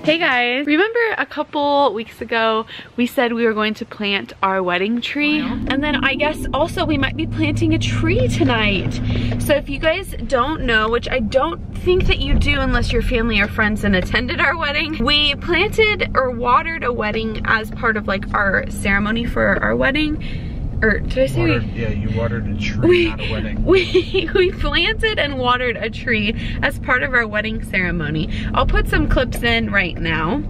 Hey guys, remember a couple weeks ago we said we were going to plant our wedding tree? And then I guess also we might be planting a tree tonight. So if you guys don't know, which I don't think that you do unless your family or friends and attended our wedding, we planted or watered a wedding as part of like our ceremony for our wedding. Or did I say yeah, you watered a tree, not a wedding. We planted and watered a tree as part of our wedding ceremony. I'll put some clips in right now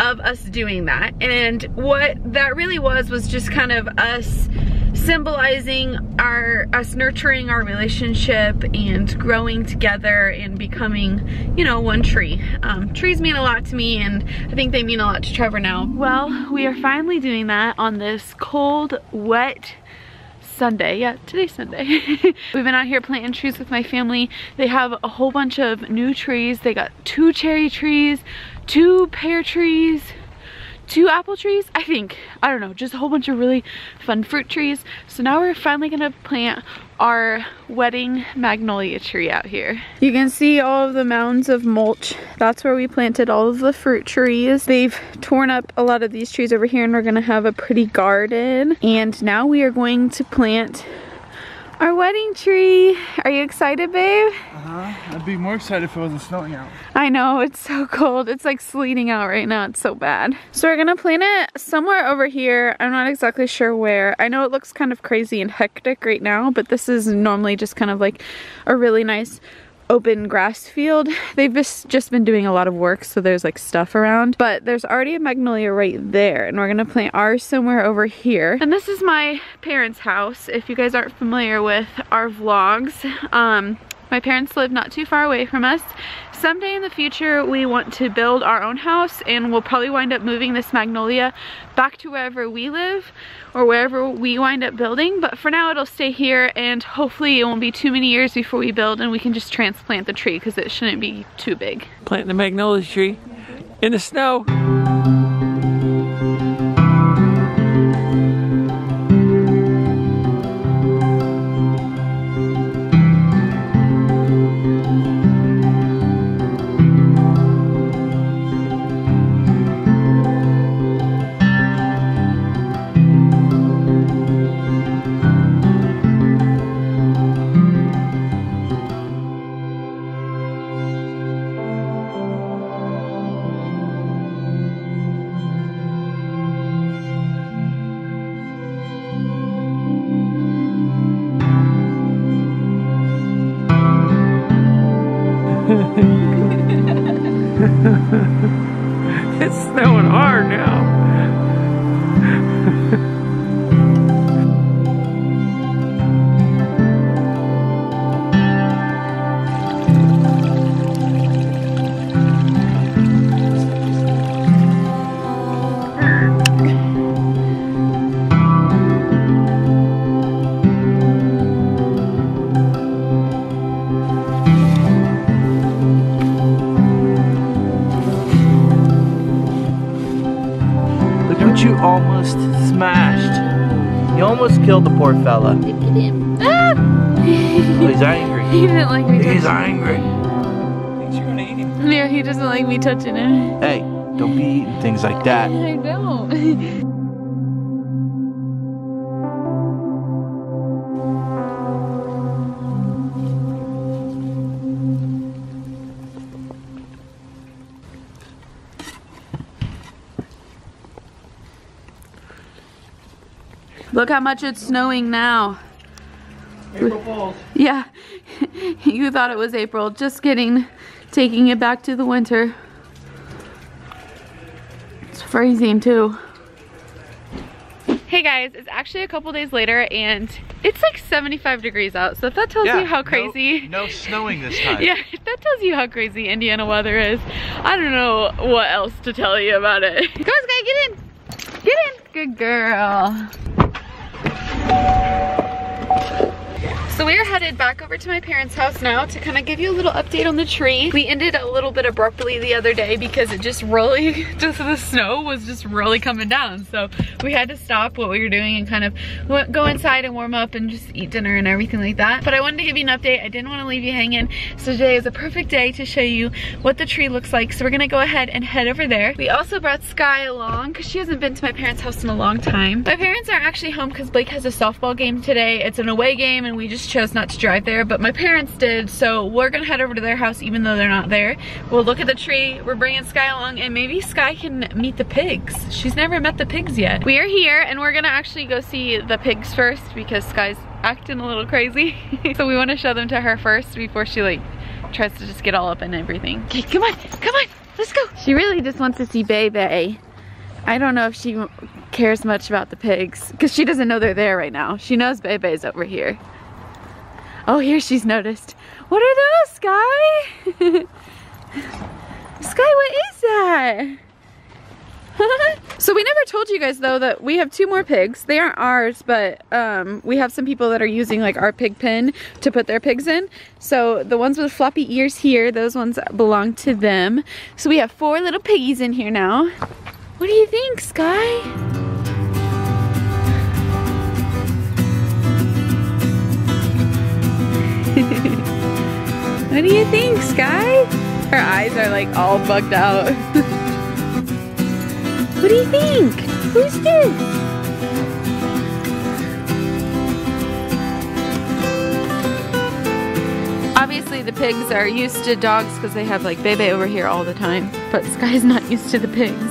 of us doing that. And what that really was just kind of us symbolizing us nurturing our relationship and growing together and becoming, you know, one tree. Trees mean a lot to me, and I think they mean a lot to Trevor now. Well, we are finally doing that on this cold, wet Sunday. Yeah, today's Sunday. We've been out here planting trees with my family. They have a whole bunch of new trees. They got 2 cherry trees, 2 pear trees, 2 apple trees, I think. I don't know, just a whole bunch of really fun fruit trees. So now we're finally gonna plant our wedding magnolia tree out here. You can see all of the mounds of mulch. That's where we planted all of the fruit trees. They've torn up a lot of these trees over here, and we're gonna have a pretty garden. And now we are going to plant our wedding tree. Are you excited, babe? I'd be more excited if it wasn't snowing out. I know, it's so cold. It's like sleeting out right now. It's so bad. So we're gonna plant it somewhere over here. I'm not exactly sure where. I know it looks kind of crazy and hectic right now, but this is normally just kind of like a really nice open grass field. They've just been doing a lot of work, so there's like stuff around, but there's already a magnolia right there, and we're gonna plant ours somewhere over here. And this is my parents' house. If you guys aren't familiar with our vlogs, my parents live not too far away from us. Someday in the future we want to build our own house, and we'll probably wind up moving this magnolia back to wherever we live or wherever we wind up building, but for now it'll stay here, and hopefully it won't be too many years before we build and we can just transplant the tree because it shouldn't be too big. Planting the magnolia tree in the snow. It's snowing hard now. You almost smashed. You almost killed the poor fella. Look at him. Ah! Oh, he's angry. He didn't like me. He's angry. Thinks you're gonna eat him. Yeah, he doesn't like me touching him. Hey, don't be eating things like that. I don't. Look how much it's snowing now. April Fools. Yeah, you thought it was April. Just kidding. Taking it back to the winter. It's freezing too. Hey guys, it's actually a couple days later and it's like 75 degrees out. So if that tells you how crazy. No snowing this time. Yeah, if that tells you how crazy Indiana weather is, I don't know what else to tell you about it. Go, Sky, get in. Get in. Good girl. So we're headed back over to my parents' house now to kind of give you a little update on the tree. We ended a little bit abruptly the other day because it just really, the snow was just really coming down. So we had to stop what we were doing and kind of go inside and warm up and just eat dinner and everything like that. But I wanted to give you an update. I didn't want to leave you hanging. So today is a perfect day to show you what the tree looks like. So we're gonna go ahead and head over there. We also brought Sky along because she hasn't been to my parents' house in a long time. My parents aren't actually home because Blake has a softball game today. It's an away game and we just chose not to drive there, but my parents did, so we're gonna head over to their house even though they're not there. We'll look at the tree, we're bringing Sky along, and maybe Sky can meet the pigs. She's never met the pigs yet. We are here and we're gonna actually go see the pigs first because Sky's acting a little crazy. So we want to show them to her first before she like tries to just get all up in everything. Okay, come on, let's go. She really just wants to see Bebe. I don't know if she cares much about the pigs because she doesn't know they're there right now. She knows Bebe's over here. Oh, here she's noticed. What are those, Sky? Sky, what is that? So we never told you guys though that we have 2 more pigs. They aren't ours, but we have some people that are using like our pig pen to put their pigs in. So the ones with floppy ears here, those ones belong to them. So we have 4 little piggies in here now. What do you think, Sky? What do you think, Sky? Her eyes are like all bugged out. What do you think? Who's this? Obviously the pigs are used to dogs because they have like Bebe over here all the time, but Sky's not used to the pigs.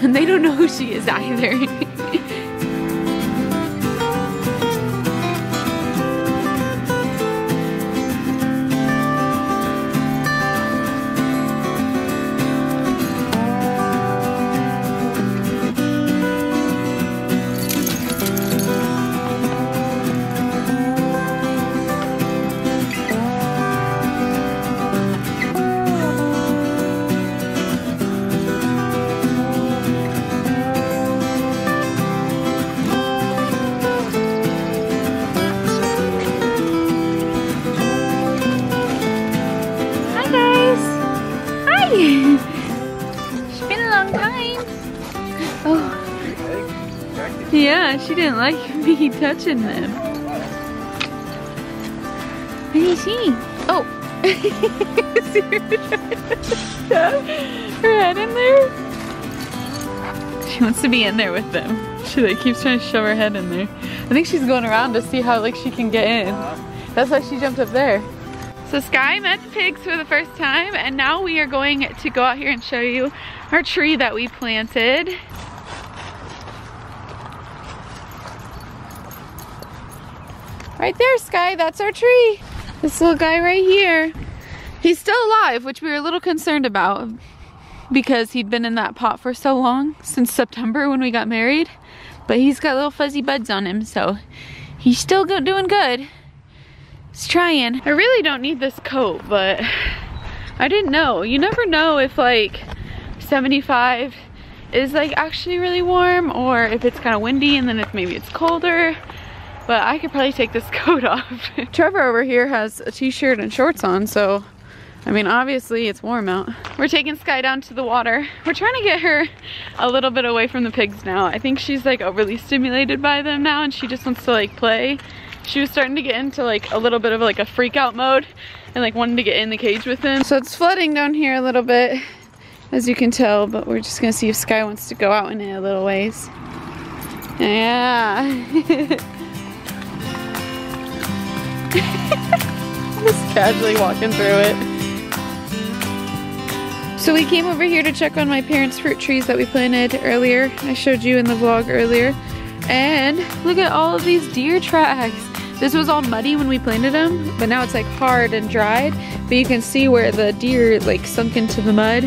And they don't know who she is either. It's been a long time. Oh. Yeah, she didn't like me touching them. What do you see? Oh. Her head in there? She wants to be in there with them. She like keeps trying to shove her head in there. I think she's going around to see how like she can get in. That's why she jumped up there. So Sky met the pigs for the first time, and now we are going to go out here and show you our tree that we planted. Right there, Sky, that's our tree. This little guy right here. He's still alive, which we were a little concerned about because he'd been in that pot for so long, since September when we got married. But he's got little fuzzy buds on him, so he's still doing good. He's trying. I really don't need this coat, but I didn't know. You never know if like 75 is like actually really warm or if it's kind of windy and then if maybe it's colder. But I could probably take this coat off. Trevor over here has a t-shirt and shorts on, so I mean obviously it's warm out. We're taking Sky down to the water. We're trying to get her a little bit away from the pigs now. I think she's like overly stimulated by them now and she just wants to like play. She was starting to get into like a little bit of like a freak out mode and like wanting to get in the cage with him. So it's flooding down here a little bit, as you can tell, but we're just gonna see if Sky wants to go out in it a little ways. Yeah. Just casually walking through it. So we came over here to check on my parents' fruit trees that we planted earlier. I showed you in the vlog earlier. And look at all of these deer tracks. This was all muddy when we planted them, but now it's like hard and dried. But you can see where the deer like sunk into the mud,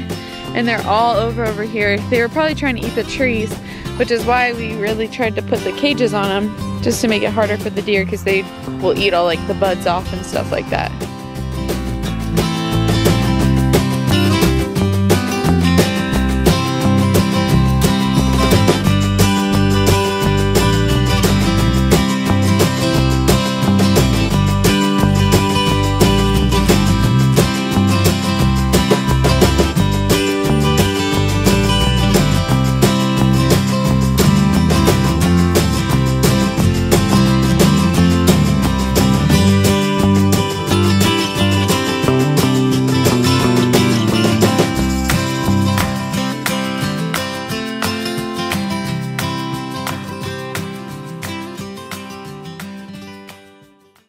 and they're all over here. They were probably trying to eat the trees, which is why we really tried to put the cages on them, just to make it harder for the deer because they will eat all like the buds off and stuff like that.